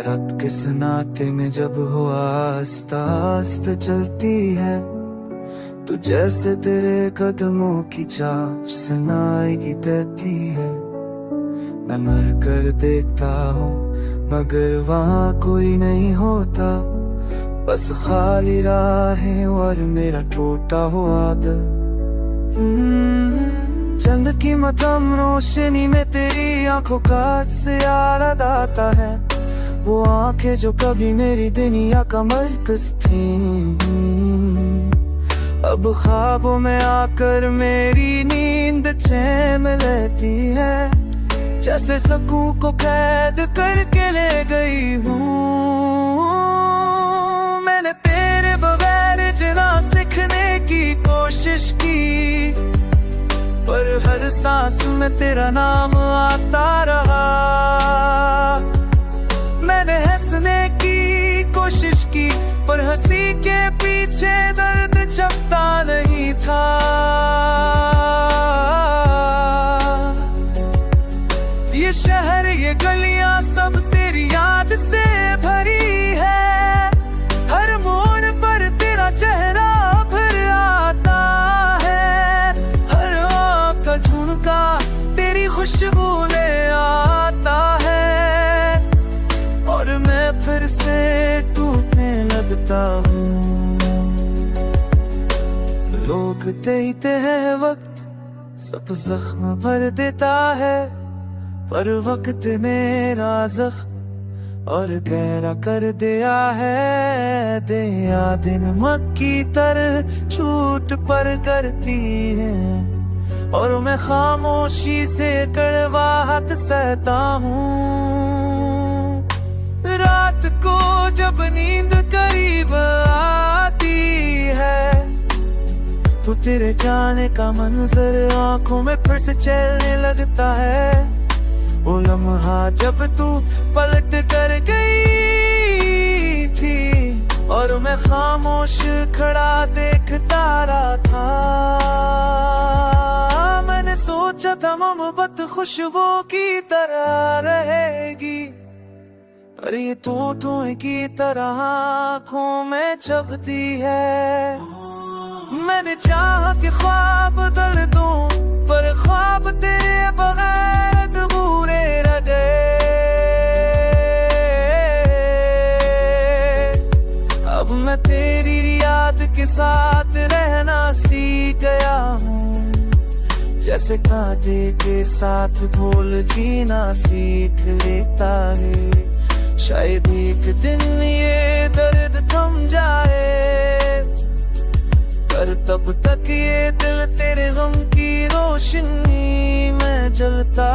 रत किस नाते में जब हो आस्ता आस्ता चलती है, तो जैसे तेरे कदमों की चाप सुनाई देती है। मैं मर कर देखता हूँ मगर वहाँ कोई नहीं होता, बस खाली राहें और मेरा टूटा हुआ दिल। चंद की मतम रोशनी में तेरी आंखों का से याद आता है, वो आंखें जो कभी मेरी दुनिया का मरकज थी, अब ख्वाबों में आकर मेरी नींद चैन लेती है। जैसे सकूं को कैद करके ले गई हूँ, मैंने तेरे बगैर जीना सीखने की कोशिश की, पर हर सांस में तेरा नाम आता रहा। मैंने हंसने की कोशिश की, पर हंसी के पीछे दर्द छपता नहीं था। ये शहर ये गलियां सब तेरी याद से भरी है, हर मोड़ पर तेरा चेहरा भर आता है, हर आँख का झुमका तेरी खुशबू ले आता है, और मैं फिर से टूटने लगता हूँ। लोग देते हैं वक्त सब जख्म भर देता है, पर वक्त मेरा जख्म और गहरा कर दिया है। दिया दिन मक्की तरह छूट पर करती है, और मैं खामोशी से कड़वाहट सहता हूँ। रात को जब नींद करीब आती है, तो तेरे जाने का मंजर आंखों में फिर से चलने लगता है। वो लम्हा जब तू पलट कर गई थी, और मैं खामोश खड़ा देखता रहा था। मैंने सोचा था मोहब्बत खुशबू की तरह रहेगी, पर ये टोटों की तरह आँखों में छपती है। मैंने चाहा कि ख्वाब बदल दूं, पर ख्वाब तेरे बगैर अधूरे रह गए। अब मैं तेरी याद के साथ रहना सीख गया हूँ, जैसे कांटे के साथ भूल जीना सीख लेता है। शायद एक दिन ये दर्द थम जाए, पर तब तक ये दिल तेरे गम की रोशनी में जलता